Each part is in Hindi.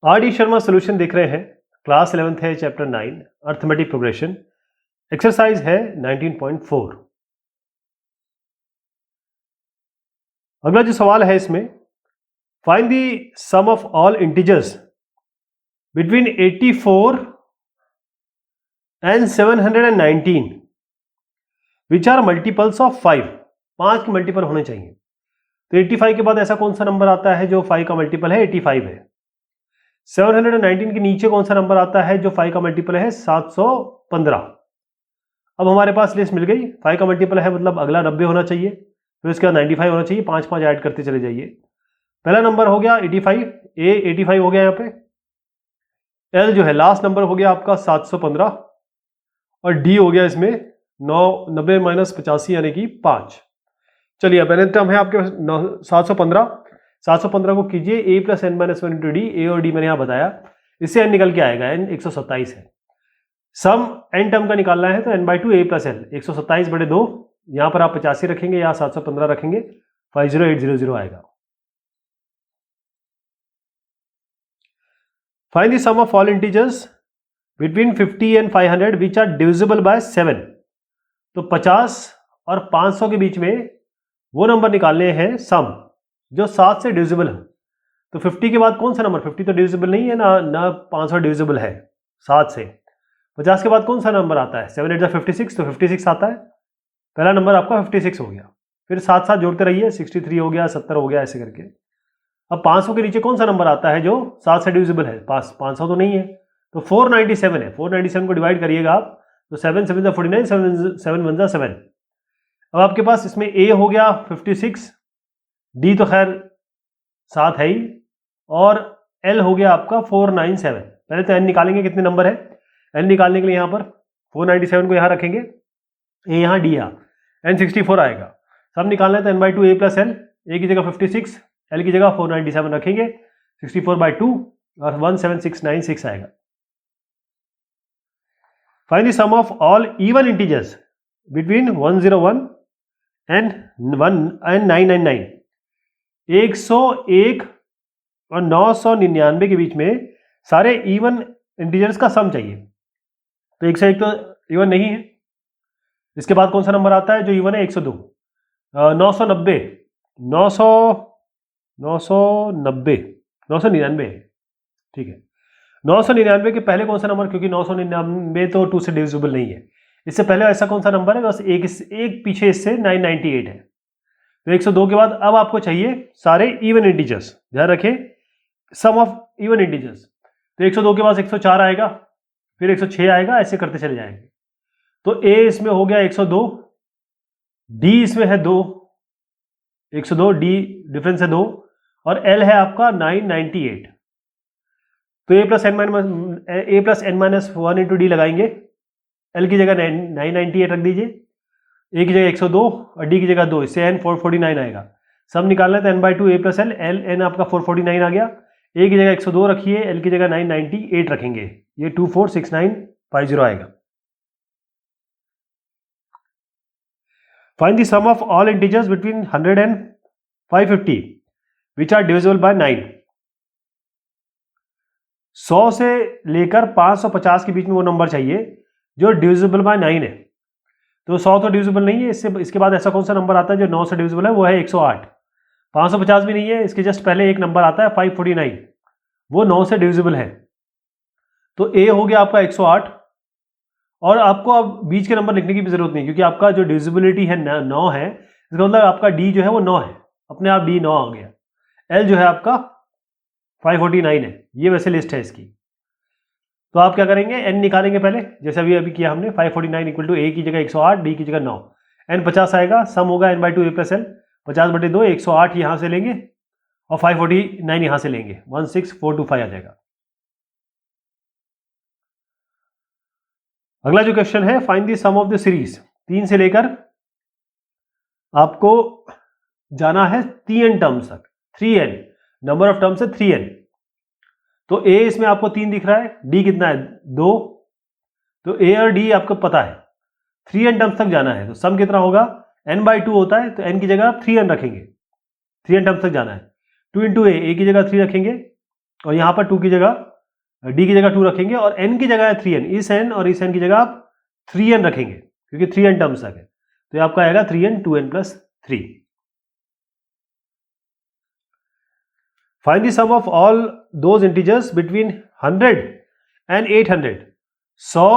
आर डी शर्मा सोल्यूशन देख रहे हैं। क्लास 11th है, चैप्टर 9 अर्थमेटिक प्रोग्रेशन। एक्सरसाइज है 19.4। अगला जो सवाल है इसमें, find the sum of all integers between 84 and 719 which are multiples of 5। 5 के मल्टीपल होने चाहिए। तो 85 के बाद ऐसा कौन सा नंबर आता है जो 5 का मल्टीपल है? 85 है। 719 के नीचे कौन सा नंबर आता है जो 5 का मल्टीपल है? 715। अब हमारे पास लिस्ट मिल गई। 5 का मल्टीपल है मतलब अगला 90 होना चाहिए, फिर उसके बाद 95 होना चाहिए। 5 5 ऐड करते चले जाइए। पहला नंबर हो गया 85, ए 85 हो गया यहाँ पे। एल जो है लास्ट नंबर हो गया आपका 715 और डी हो गया इसमें 90 माइनस 85 यानी कि 5। चलिए पहले टर्म है आपके 715 को कीजिए a plus n minus 1 into d. A और डी मैंने यहाँ बताया, इससे एन निकल के आएगा। एन 127 है। सम एन टर्म का निकालना है तो n/2 a प्लस एल 127/2। यहाँ पर आप 85 रखेंगे, यहाँ 715 रखेंगे, 50800 आएगा। Find the sum of all integers between 50 and 500 which are divisible by 7। तो 50 और 500 के बीच में वो नंबर निकालने हैं सम जो 7 से डिविजिबल है। तो 50 के बाद कौन सा नंबर? 50 तो डिविजिबल नहीं है ना 500 डिविजिबल है 7 से। 50 के बाद कौन सा नंबर आता है? 7 8 56, तो 56 आता है। पहला नंबर आपका 56 हो गया। फिर साथ साथ जोड़ते रहिए, 63 हो गया, 70 हो गया, ऐसे करके। अब 500 के नीचे कौन सा नंबर आता है जो 7 से डिविजिबल है? 500 तो नहीं है, तो 497 है। 497 को डिवाइड करिएगा आप, तो 7 7 49, 7 1 7। अब आपके पास इसमें ए हो गया 56, डी तो खैर 7 है ही, और एल हो गया आपका 497। पहले तो एन निकालेंगे, कितने नंबर है? एन निकालने के लिए यहाँ पर 497 को यहाँ रखेंगे, ए यहाँ, डी यहाँ, एन 64 आएगा। सब निकालना है तो n/2 a प्लस एल। ए की जगह 56, एल की जगह 497 रखेंगे, 64/2 और 17696 आएगा। Find the sum of all even integers between 101 and 999। 101 और 999 के बीच में सारे इवन इंटीजर्स का सम चाहिए। तो 101 तो इवन नहीं है। इसके बाद कौन सा नंबर आता है जो इवन है? 102। 999 है, ठीक है। 999 के पहले कौन सा नंबर? क्योंकि 999 तो 2 से डिविजिबल नहीं है। इससे पहले ऐसा कौन सा नंबर है? बस एक पीछे इससे 998 है। तो 102 के बाद अब आपको चाहिए सारे इवन इंटीजर्स। ध्यान रखें, सम ऑफ इवन इंटीजर्स। तो 102 के बाद 104 आएगा, फिर 106 आएगा, ऐसे करते चले जाएंगे। तो ए इसमें हो गया 102, डी इसमें है 2, 102, डी डिफरेंस है 2, और एल है आपका 998। तो a plus n minus 1 into d लगाएंगे। एल की जगह 998 रख दीजिए, ए की जगह 102 और डी की जगह 2, इससे एन 449 आएगा। सब निकालना है तो n/2 a plus L. N आपका 449 आ गया। ए की जगह 102 रखिए, एल की जगह 998 रखेंगे, ये 246950 आएगा। Find the sum of all integers between 100 and 550 which are divisible by 9। 100 से लेकर 550 के बीच में वो नंबर चाहिए जो डिविजिबल बाय 9 है। तो 100 तो डिविजिबल नहीं है। इसके बाद ऐसा कौन सा नंबर आता है जो 9 से डिविजिबल है? वो है 108। 550 भी नहीं है, इसके जस्ट पहले एक नंबर आता है 549, वो 9 से डिविजिबल है। तो ए हो गया आपका 108, और आपको अब बीच के नंबर लिखने की भी जरूरत नहीं, क्योंकि आपका जो डिविजिबिलिटी है 9 है। इसका मतलब आपका डी जो है वो 9 है, अपने आप डी 9 आ गया। एल जो है आपका 549 है। ये वैसे लिस्ट है इसकी। तो आप क्या करेंगे? एन निकालेंगे पहले, जैसे अभी किया हमने। 549 इक्वल टू ए की जगह 108, डी की जगह 9, एन 50 आएगा। सम होगा n/2 a प्लस एल। 50/2, 108 यहाँ से लेंगे और 549 यहाँ से लेंगे, 16425 आ जाएगा। अगला जो क्वेश्चन है, find the sum of the series. 3 से लेकर आपको जाना है 3n टर्म्स तक। 3n नंबर ऑफ टर्म्स है 3n। तो ए इसमें आपको 3 दिख रहा है, डी कितना है? 2। तो ए और डी आपको पता है। 3n टर्म्स तक जाना है, तो सम कितना होगा? n/2 होता है, तो n की जगह आप 3n रखेंगे। 3n टर्म्स तक जाना है। 2 इंटू ए की जगह 3 रखेंगे, और यहाँ पर 2 की जगह d की जगह 2 रखेंगे और n की जगह है 3n, इस n और इस n की जगह आप 3n रखेंगे क्योंकि 3n टर्म्स तक है, तो ये आपका आएगा 3n 2n plus 3। Find the sum of all those integers between 100 and 800। 100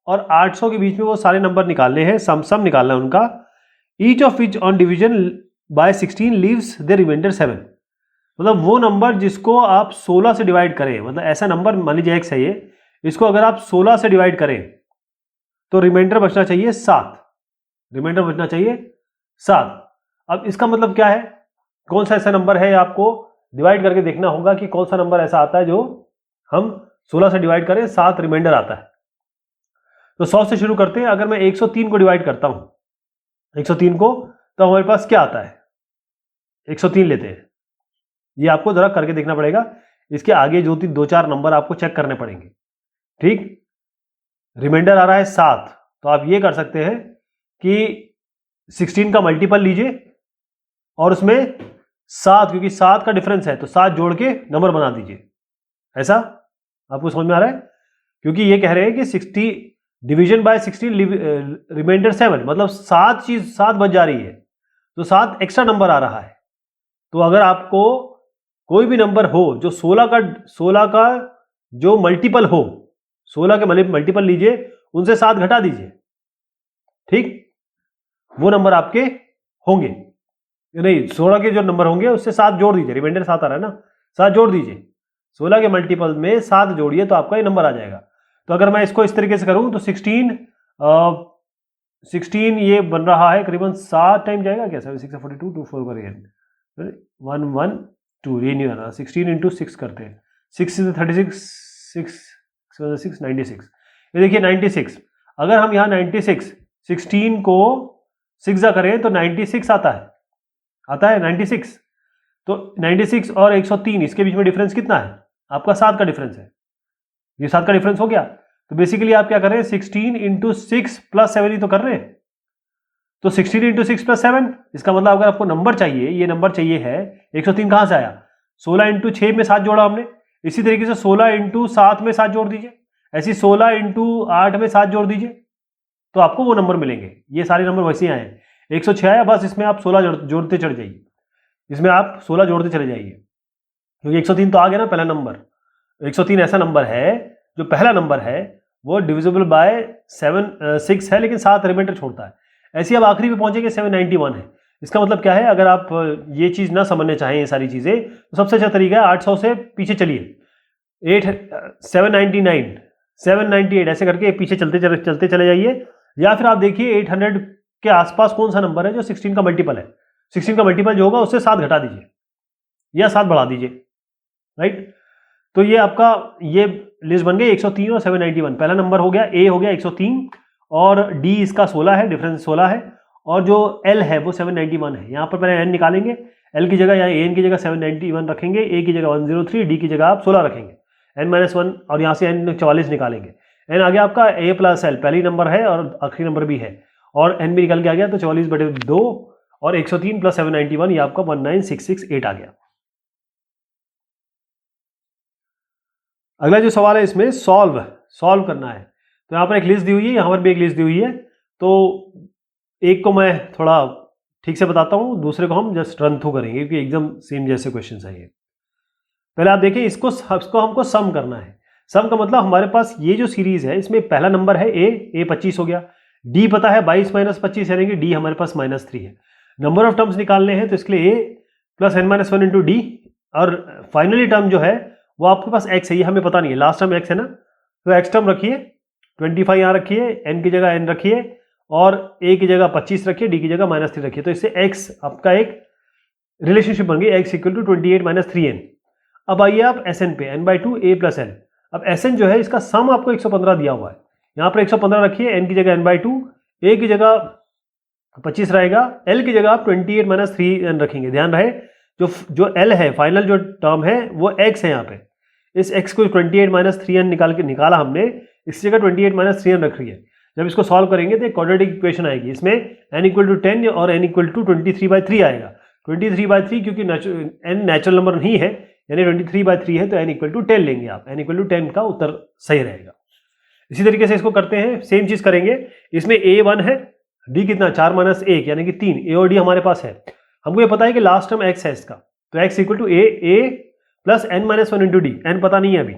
और 800 के बीच में वो सारे नंबर निकालने हैं, सम निकालना है उनका। Each of which on division by 16 leaves the remainder 7। मतलब वो नंबर जिसको आप 16 से डिवाइड करें, मतलब ऐसा नंबर मान लीजिए x है ये, इसको अगर आप 16 से डिवाइड करें तो रिमाइंडर बचना चाहिए 7। रिमाइंडर बचना चाहिए 7। अब इसका मतलब क्या है, कौन सा ऐसा नंबर है, आपको डिवाइड करके देखना होगा कि कौन सा नंबर ऐसा आता है जो हम 16 से डिवाइड करें 7 रिमाइंडर आता है। तो 100 से शुरू करते हैं। अगर मैं 103 को डिवाइड करता हूं 103 को, तो हमारे पास क्या आता है, 103 लेते हैं। ये आपको जरा करके देखना पड़ेगा, इसके आगे जो 2-4 नंबर आपको चेक करने पड़ेंगे। ठीक, रिमाइंडर आ रहा है 7, तो आप ये कर सकते हैं कि 16 का मल्टीपल लीजिए और उसमें 7, क्योंकि 7 का डिफरेंस है तो 7 जोड़ के नंबर बना दीजिए। ऐसा आपको समझ में आ रहा है, क्योंकि ये कह रहे हैं कि 60 डिवीजन बाय 16 रिमाइंडर 7, मतलब 7 बच जा रही है, तो 7 एक्स्ट्रा नंबर आ रहा है। तो अगर आपको कोई भी नंबर हो जो 16 का जो मल्टीपल हो, 16 के मल्टीपल लीजिए, उनसे 7 घटा दीजिए। ठीक, वो नंबर आपके होंगे, नहीं 16 के जो नंबर होंगे उससे 7 जोड़ दीजिए, रिमाइंडर 7 आ रहा है ना, 7 जोड़ दीजिए, 16 के मल्टीपल में 7 जोड़िए तो आपका ये नंबर आ जाएगा। तो अगर मैं इसको इस तरीके से करूं तो 16 ये बन रहा है करीबन 7 टाइम जाएगा क्या, 7 6 42 2 4 करेंगे 1 1 2, ये नहीं आ रहा, 16 इंटू 6 करते हैं, 6 से 36, 6 96, ये देखिए 96। अगर हम यहाँ 96 16 को 6 जा करें तो 96 आता है 96। तो 96 और 103 इसके बीच में डिफरेंस कितना है, आपका 7 का डिफरेंस है, ये 7 का डिफरेंस हो गया। तो बेसिकली आप क्या कर रहे हैं, 16 इंटू 6 प्लस 7 ही तो कर रहे हैं। तो 16 इंटू 6 प्लस 7, इसका मतलब अगर आपको नंबर चाहिए, ये नंबर चाहिए है, 103 कहां से आया, 16 इंटू 6 में 7 जोड़ा हमने, इसी तरीके से 16 इंटू 7 में 7 जोड़ दीजिए, ऐसी 16 इंटू 8 में 7 जोड़ दीजिए, तो आपको वो नंबर मिलेंगे। ये सारे नंबर वैसे ही आए हैं, 106 आया, बस इसमें आप 16 जोड़ते चले जाइए, इसमें आप 16 जोड़ते चले जाइए, क्योंकि 103 तो आ गया ना पहला नंबर। 103 ऐसा नंबर है जो पहला नंबर है वो डिविजिबल बाय 6 है, लेकिन 7 रिमाइंडर छोड़ता है। ऐसे अब आखिरी पे पहुंचेंगे 791 है। इसका मतलब क्या है, अगर आप ये चीज़ ना समझने चाहें ये सारी चीज़ें, तो सबसे अच्छा तरीका है 800 से पीछे चलिए, 799 798 ऐसे करके पीछे चलते चले जाइए, या फिर आप देखिए 800 के आसपास कौन सा नंबर है जो 16 का मल्टीपल है। 16 का मल्टीपल जो होगा उससे 7 घटा दीजिए या 7 बढ़ा दीजिए, राइट। तो ये आपका ये लिस्ट बन गई 103 और 791। पहला नंबर हो गया, ए हो गया 103 और डी इसका 16 है, डिफरेंस 16 है, और जो एल है वो 791 है। यहाँ पर पहले एन निकालेंगे, एल की जगह या एन की जगह 791 रखेंगे, ए की जगह 103, डी की जगह आप 16 रखेंगे, n-1 और यहाँ से n 44 निकालेंगे। एन आ गया आपका ए प्लस एल, पहली नंबर है और आखिरी नंबर भी है, और एन भी निकल के आ गया, तो 44/2 और 103 प्लस 791 ये आपका 19668 आ गया। अगला जो सवाल है इसमें सॉल्व करना है। तो यहाँ पर एक लिस्ट दी हुई है, यहाँ पर भी एक लिस्ट दी हुई है, तो एक को मैं थोड़ा ठीक से बताता हूँ, दूसरे को हम जस्ट रन थ्रू करेंगे क्योंकि एकदम सेम जैसे क्वेश्चन है ये। पहले आप देखिए, इसको हमको सम करना है। सम का मतलब हमारे पास ये जो सीरीज है इसमें पहला नंबर है ए 25 हो गया, डी पता है 22 - 25 यानी कि डी हमारे पास -3 है। नंबर ऑफ टर्म्स निकालने हैं तो इसके लिए ए प्लस n-1 इंटू डी, और फाइनली टर्म जो है वो आपके पास x है, ये हमें पता नहीं है, लास्ट टर्म x है ना, तो x टर्म रखिए 25 यहाँ रखिए, n की जगह n रखिए, और a की जगह 25 रखिए, d की जगह -3 रखिए, तो इससे x आपका एक रिलेशनशिप बन गई, x = 28 - 3n। अब आइए आप Sn पे, n/2 a + n। अब Sn जो है इसका सम आपको 115 दिया हुआ है, यहाँ पर 115 रखिए, n की जगह n/2, a की जगह 25 रहेगा, l की जगह आप 28 - 3n रखेंगे। ध्यान रहे जो l है, फाइनल जो टर्म है वो x है, यहाँ पे इस x को 28 - 3n निकाला हमने, इस जगह 28 - 3n रख रही है। जब इसको सॉल्व करेंगे तो एक क्वाड्रेटिक इक्वेशन आएगी, इसमें n = 10 और n = 23/3 आएगा। 23/3 क्योंकि n नेचुरल नंबर नहीं है, यानी 23/3 है, तो n इक्वल टू 10 लेंगे आप, n इक्वल टू 10 का उत्तर सही रहेगा। इसी तरीके से इसको करते हैं, सेम चीज करेंगे। इसमें a 1 है, d कितना 4 - 1 यानी कि 3, a और d हमारे पास है। हमको ये पता है कि लास्ट टर्म x है इसका, तो x equal to a plus n - 1 into d, n पता नहीं है अभी,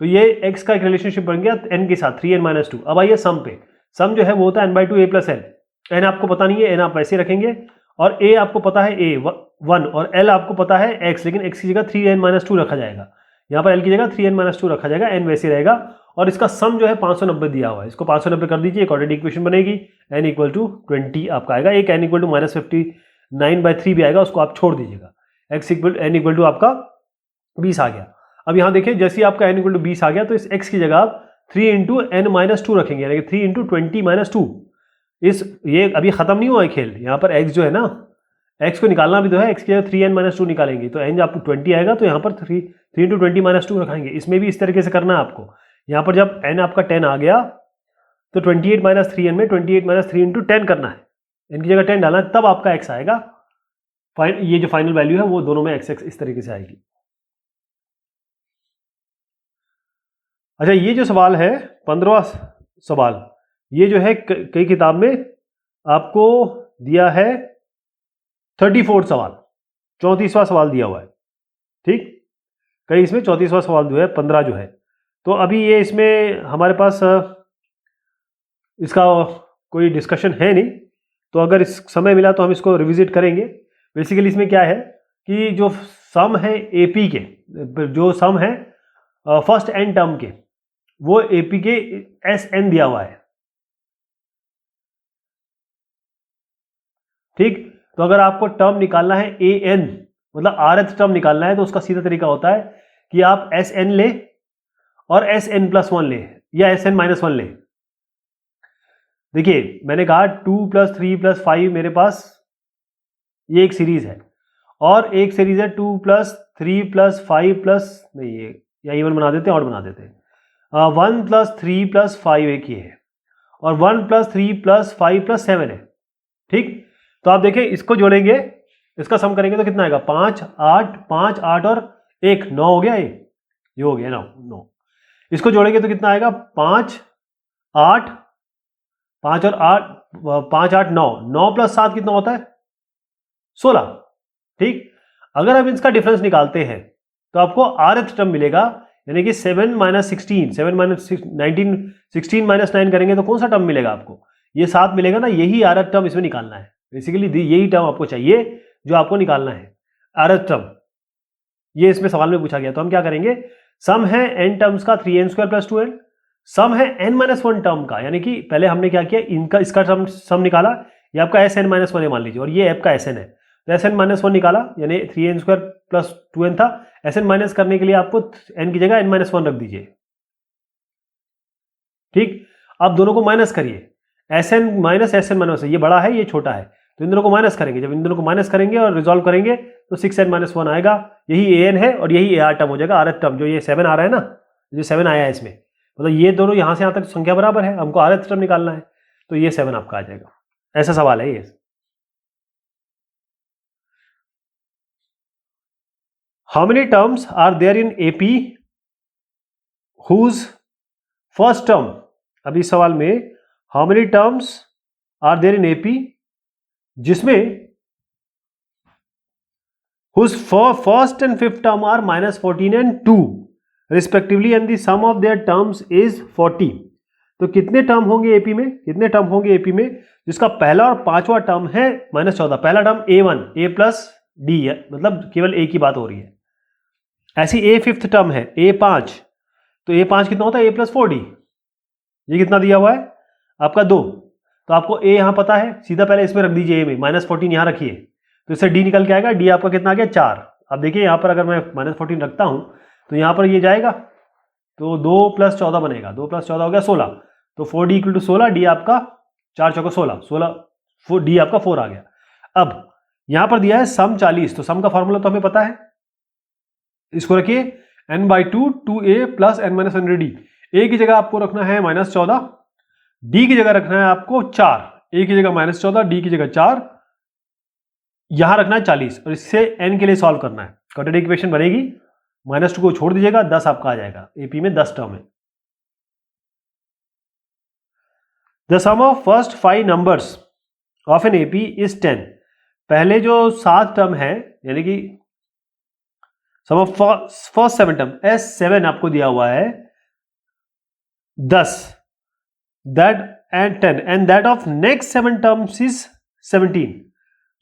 तो ये x का एक रिलेशनशिप बन गया n के साथ 3n - 2। अब आइए सम पे, सम जो है वो होता है n/2 a plus n। n आपको पता नहीं है, n आप वैसे रखेंगे, और a आपको पता है a 1 और l आपको पता है x, लेकिन x की जगह 3n - 2 रखा जाएगा, यहाँ पर l की जगह 3n - 2 रखा जाएगा, n वैसे रहेगा। और इसका सम जो है 590 दिया हुआ है, इसको 590 कर दीजिए, क्वाड्रेटिक इक्वेशन बनेगी, n इक्वल टू 20 आपका आएगा। एक n इक्वल टू -59/3 भी आएगा, उसको आप छोड़ दीजिएगा। n इक्वल टू आपका 20 आ गया। अब यहाँ देखिए, जैसे ही आपका n इक्वल टू 20 आ गया, तो इस x की जगह आप 3 इंटू n - 2 रखेंगे, यानी कि 3 इंटू 20 - 2। ये अभी खत्म नहीं हुआ है खेल, यहाँ पर x जो है ना, x को निकालना भी तो है, x की जगह 3n - 2 निकालेंगे, तो n आपको 20 आएगा, तो यहाँ पर 3 इंटू 20 - 2 रखेंगे। इसमें भी इस तरीके से करना है आपको। यहाँ पर जब n आपका 10 आ गया, तो 28 - 3n में 28 - 3 इंटू 10 करना है, n की जगह 10 डालना है, तब आपका x आएगा। ये जो फाइनल वैल्यू है वो दोनों में x इस तरीके से आएगी। अच्छा, ये जो सवाल है 15वां सवाल, ये जो है कई किताब में आपको दिया है 34 सवाल, 34वां सवाल दिया हुआ है, ठीक, कई इसमें 34वां सवाल जो है 15 जो है। तो अभी ये इसमें हमारे पास इसका कोई डिस्कशन है नहीं, तो अगर इस समय मिला तो हम इसको रिविजिट करेंगे। बेसिकली इसमें क्या है कि जो सम है एपी के, जो सम है फर्स्ट एन टर्म के, वो एपी के एस एन दिया हुआ है, ठीक। तो अगर आपको टर्म निकालना है ए एन, मतलब rth टर्म निकालना है, तो उसका सीधा तरीका होता है कि आप एस एन ले और एस एन प्लस 1 ले, या एस एन माइनस 1 ले। देखिए मैंने कहा 2 + 3 + 5 मेरे पास ये एक सीरीज है, और एक सीरीज है 2 + 3 + 5 प्लस, नहीं ये या इवन बना देते हैं और बना देते हैं, 1 + 3 + 5 एक ये है, और 1 + 3 + 5 + 7 है, ठीक। तो आप देखें, इसको जोड़ेंगे, इसका सम करेंगे तो कितना आएगा, 5 8 और 1 9 हो गया, ये हो गया 9। इसको जोड़ेंगे तो कितना आएगा, 5 8 5 और 8 5 8 9 9 + 7 कितना होता है, 16, ठीक। अगर हम इसका डिफरेंस निकालते हैं तो आपको rth टर्म मिलेगा, यानी कि 7 - 16 7 - 19 16 - 9 करेंगे तो कौन सा टर्म मिलेगा आपको, ये 7 मिलेगा ना, यही rth टर्म इसमें निकालना है। बेसिकली यही टर्म आपको चाहिए जो आपको निकालना है, rth टर्म, ये इसमें सवाल में पूछा गया। तो हम क्या करेंगे, सम है n टर्म्स का 3n² + 2n, सम है n - 1 टर्म का, यानी कि पहले हमने क्या किया, इनका इसका सम निकाला, ये आपका Sn - 1 है मान लीजिए, और ये आपका Sn है, तो Sn - 1 निकाला, यानी 3n² + 2n था। Sn माइनस करने के लिए आपको n की जगह n - 1 रख दीजिए, ठीक। अब दोनों को माइनस करिए, Sn - Sn - 1, ये बड़ा है ये छोटा है, तो इन दोनों को माइनस करेंगे, जब इन दोनों को माइनस करेंगे और रिजॉल्व करेंगे तो 6n - 1 आएगा, यही an है, और यही ar टर्म हो जाएगा, rth टर्म, जो ये 7 आ रहा है ना, जो 7 आया है इसमें, मतलब ये दोनों यहां से यहां तक संख्या बराबर है, हमको rth टर्म निकालना है, तो ये 7 आपका आ जाएगा। ऐसा सवाल है ये। How many terms are there in AP whose first term, अभी सवाल में how many terms are there in AP जिसमें whose first and fifth term are -14 and 2 respectively and the sum of their terms is 40। तो कितने टर्म होंगे एपी में, कितने टर्म होंगे एपी में जिसका पहला और पांचवा टर्म है -14, पहला टर्म A1 A + D है, मतलब केवल A की बात हो रही है। ऐसी A फिफ्थ टर्म है A5, तो A5 कितना होता है A + 4D, ये कितना दिया हुआ है आपका 2, तो आपको A यहां पता है, सीधा पहले इसमें रख दीजिए A में, -14 यहां रखिए, तो इससे D निकल के आएगा, D आपका कितना आ गया 4। अब देखिए यहाँ पर अगर मैं -14 रखता हूं तो यहाँ पर ये जाएगा, तो 2 + 14 बनेगा, 2 + 14 हो गया 16, तो 4D = 16, D आपका 4 × 16 16, D आपका 4 आ गया। अब यहां पर दिया है सम 40, तो सम का फॉर्मूला तो हमें पता है, इसको रखिए n/2 2a + n - 100D, A की जगह आपको रखना है -14, D की जगह रखना है आपको 4, A की जगह -14, D की जगह 4, यहां रखना है 40, और इससे n के लिए सॉल्व करना है, क्वाड्रेटिक इक्वेशन बनेगी। -2 को छोड़ दीजिएगा, 10 आपका आ जाएगा। एपी में 10 टर्म है। The sum of first 5 numbers of an AP is 10। पहले जो 7 टर्म है, यानी कि सम ऑफ फर्स्ट 7 टर्म, S7 आपको दिया हुआ है 10, that and 10 and that of next 7 terms is 17।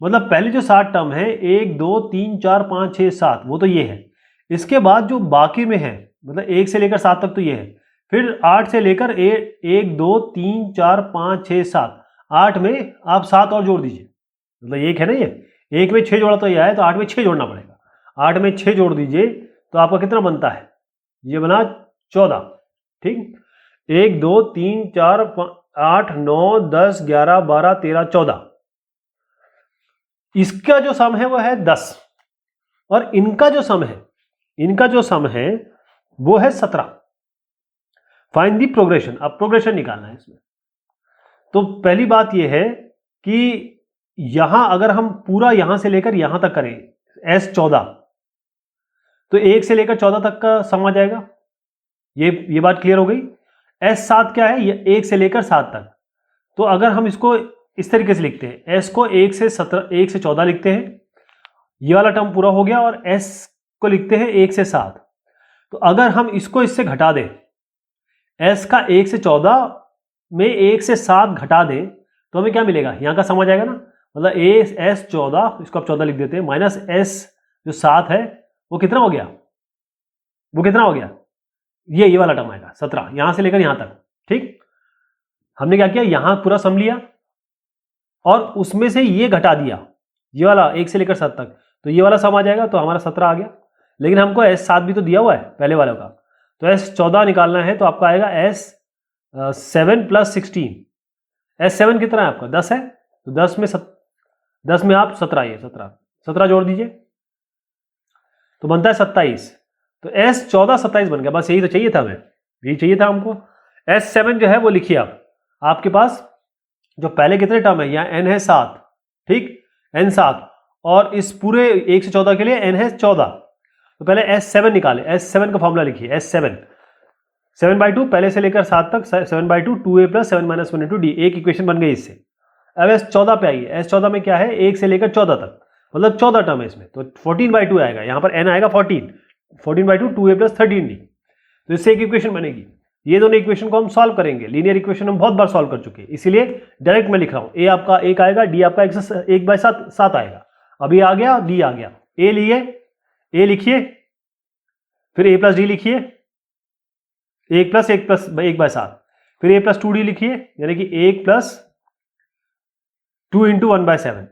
मतलब पहले जो 7 टर्म है 1 2 3 4 5 6 7, वो तो ये है। इसके बाद जो बाकी में है, मतलब 1 से लेकर 7 तक तो ये है, फिर 8 से लेकर 1 2 3 4 5 6 7, 8 में आप 7 और जोड़ दीजिए। मतलब एक है ना, ये 1 में 6 जोड़ा तो ये आया, तो 8 में 6 जोड़ना पड़ेगा। 8 में 6 जोड़ दीजिए तो आपका कितना बनता है, ये बना 14। ठीक, 1 2 3 4 8 9 10 11 12 13 14। इसका जो सम है वो है 10, और इनका जो सम है वो है 17। Find the progression. अब प्रोग्रेशन निकालना है इसमें। तो पहली बात यह है कि यहां अगर हम पूरा यहां से लेकर यहां तक करें S14, तो 1 से लेकर 14 तक का सम आ जाएगा। ये बात क्लियर हो गई। S7 क्या है, ये 1 से लेकर 7 तक। तो अगर हम इसको इस तरीके से लिखते हैं, S को 1 से 14 लिखते हैं, ये वाला टर्म पूरा हो गया, और S को लिखते हैं 1 से 7। तो अगर हम इसको इससे घटा दें, S का 1 से 14 में 1 से 7 घटा दें, तो हमें क्या मिलेगा, यहां का सम आ जाएगा ना। मतलब S14, इसको आप 14 लिख देते हैं, माइनस S जो 7 है वो कितना हो गया, ये वाला टर्म आएगा 17, यहां से लेकर यहां तक। ठीक, हमने क्या किया, यहां पूरा सम लिया और उसमें से ये घटा दिया, ये वाला 1 से लेकर 7 तक, तो ये वाला सम आ जाएगा, तो हमारा 17 आ गया। लेकिन हमको S7 भी तो दिया हुआ है पहले वाले का, तो S14 निकालना है, तो आपका आएगा S7 + 16। S7 कितना है आपका, 10 है, तो 10 में आप 17 जोड़ दीजिए, तो बनता है 27। तो S14 27 बन गया। बस यही तो चाहिए था हमें, यही चाहिए था हमको। S7 जो है वो लिखिए आप, आपके पास जो पहले कितने टर्म है, यहाँ n है 7, ठीक, n 7, और इस पूरे 1 से 14 के लिए n है 14। तो पहले S7 निकाले, S7 का फॉर्मूला लिखिए, S7 7/2 पहले से लेकर 7 तक, 7/2 2a + 7 - 1 × d, एक इक्वेशन बन गई इससे। अब S14 पे आइए, S14 में क्या है, 1 से लेकर 14 तक, मतलब 14 टर्म है इसमें, तो 14/2 आएगा, यहाँ पर n आएगा 14, 14/2 2a + 13d। तो इससे एक इक्वेशन बनेगी। ये दोनों इक्वेशन को हम सॉल्व करेंगे, लीनियर इक्वेशन हम बहुत बार सॉल्व कर चुके हैं, इसीलिए डायरेक्ट मैं लिख रहा हूँ। a आपका 1 आएगा, d आपका 1/7 आएगा। अभी आ गया, d आ गया, a लिखिए, फिर a + d लिखिए, 1 + 1 + 1/7, फिर a + 2d लिखिए, यानी कि 1 + 2 × 1/7।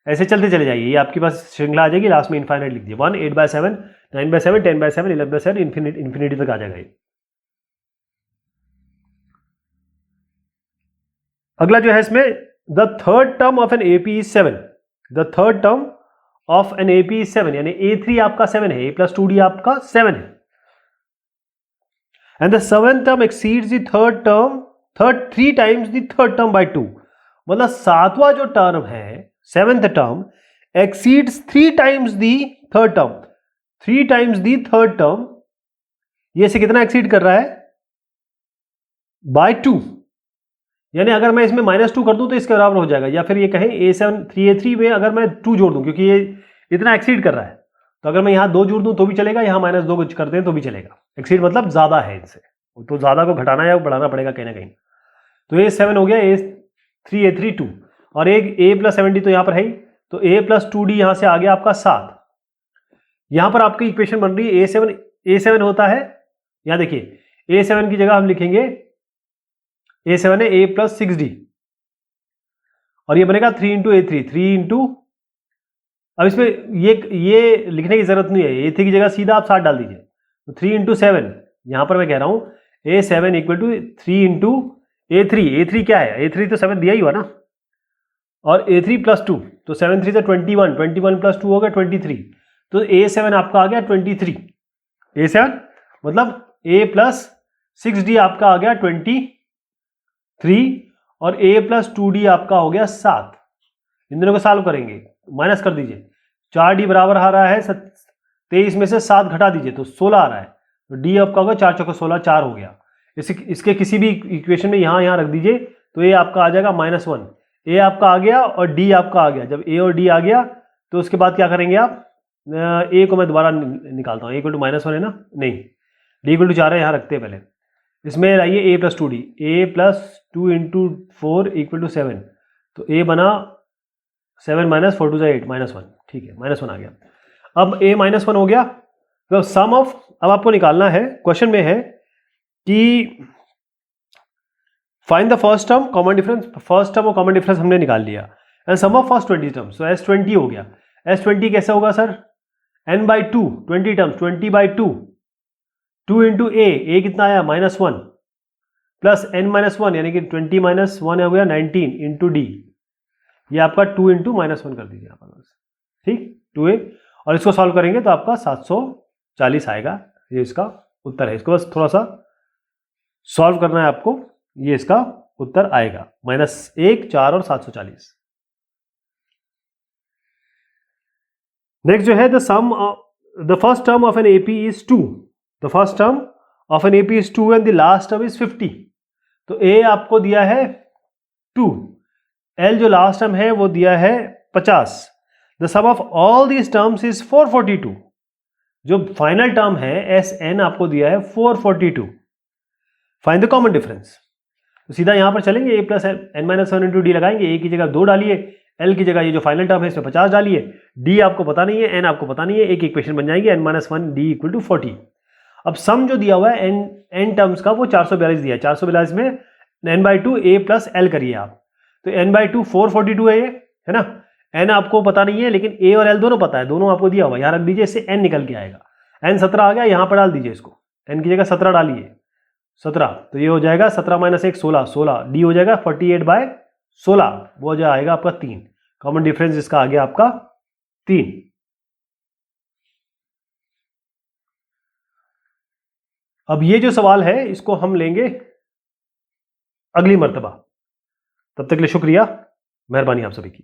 ऐसे चलते चले जाइए, ये आपके पास श्रृंखला आ जाएगी, लास्ट में इनफाइनाइट लिख दिए, 1 8/7 9/7 10/7 11/7 इन्फिनिटी तक आ जाएगा ये। अगला जो है इसमें, the third term of an AP is 7। The third term of an AP is 7, यानी A3 आपका 7 है, a + 2d आपका 7 है, and the seventh term exceeds the third term 3 times the third term by 2। मतलब सातवां जो टर्म है, seventh term, exceeds 3 times the third term, 3 times the third term, ये से कितना एक्सीड कर रहा है, by 2। यानी अगर मैं इसमें -2 कर दूं तो इसके बराबर हो जाएगा, या फिर ये कहें A7 3A3 में अगर मैं 2 जोड़ दूं, क्योंकि ये इतना एक्सीड कर रहा है, तो अगर मैं यहां 2 जोड़ दूं तो भी चलेगा, यहां -2 कर दें तो भी चलेगा। एक्सीड मतलब ज्यादा है इनसे, तो ज्यादा को घटाना या बढ़ाना पड़ेगा कहीं ना कहीं। तो A7 हो गया, A3A3 2, और एक a + 7d तो यहां पर है ही, तो a + 2d यहां से आ गया आपका 7। यहां पर आपकी इक्वेशन बन रही है A7 होता है, यहां देखिए A7 की जगह हम लिखेंगे, A7 है a + 6d, और ये बनेगा 3 × A3, 3 × अब इसमें ये लिखने की जरूरत नहीं है, A3 की जगह सीधा आप 7 डाल दीजिए, तो 3 × 7, यहां पर मैं कह रहा हूं A7 = 3 × A3 क्या है, A3 तो 7 दिया ही हुआ ना, और A3 + 2, तो 7 3 21, 21 + 2 हो गया 23, तो A7 आपका आ गया 23। A7 मतलब a + 6d आपका आ गया 23, और a + 2d आपका हो गया 7। इन दोनों को सॉल्व करेंगे, माइनस कर दीजिए, 4d बराबर आ रहा है 23 में से 7 घटा दीजिए तो 16 आ रहा है, तो डी आपका होगा 4 चौके 16, 4 हो गया। इसके किसी भी इक्वेशन में यहाँ रख दीजिए तो ए आपका आ जाएगा -1। ए आपका आ गया और डी आपका आ गया। जब ए और डी आ गया तो उसके बाद क्या करेंगे आप, ए को मैं दोबारा निकालता हूँ, इक्वल टू -1 है ना, नहीं, डी इक्वल टू 4 है, यहाँ रखते हैं पहले। इसमें आइए a + 2d, a + 2 × 4 = 7, तो a बना 7 - 4 2 8 -1, ठीक है, -1 आ गया। अब a -1 हो गया, तो सम ऑफ, अब आपको निकालना है, क्वेश्चन में है कि find the first term common difference. First term और कॉमन डिफरेंस हमने निकाल लिया, and sum of first 20 terms, तो S20 हो गया। S20 कैसे होगा सर, n/2, 20 टर्म्स, 20/2, 2 × a कितना आया -1 प्लस n-1 यानी कि 20 - 1 हो गया 19 × d, ये आपका 2 × -1 कर दीजिए यहाँ पर बस, ठीक, 2a, और इसको सॉल्व करेंगे तो आपका 740 आएगा। ये इसका उत्तर है, इसको बस थोड़ा सा सॉल्व करना है आपको, ये इसका उत्तर आएगा, -1, 4 और 740। नेक्स्ट जो है the first term of an AP is 2, the first term of an AP is 2 and the last term is 50। तो A आपको दिया है 2, L जो लास्ट टर्म है वो दिया है 50, the sum of all these terms is 442, जो फाइनल टर्म है SN आपको दिया है 442। फाइंड द कॉमन डिफरेंस, तो सीधा यहां पर चलेंगे, a + n-1 × d लगाएंगे, a की जगह 2 डालिए, L की जगह ये जो फाइनल टर्म है इसमें 50 डालिए, d आपको पता नहीं है, n आपको पता नहीं है, एक इक्वेशन बन जाएगी n-1 d = 40। अब सम जो दिया हुआ है n टर्म्स का वो 442 दिया है, 442 में n/2 a + L करिए आप, तो n/2 442 है, ये है ना, n आपको पता नहीं है लेकिन a और L दोनों पता है, दोनों आपको दिया हुआ है, यहाँ रख दीजिए, इससे n निकल के आएगा, n 17 आ गया, यहाँ पर डाल दीजिए इसको, n की जगह 17 डालिए, 17, तो ये हो जाएगा 17 - 1 16, 16, d हो जाएगा 48/16, वो जो आएगा आपका 3, कॉमन डिफरेंस इसका आ गया आपका 3। अब ये जो सवाल है इसको हम लेंगे अगली मर्तबा, तब तक के लिए शुक्रिया, मेहरबानी आप सभी की।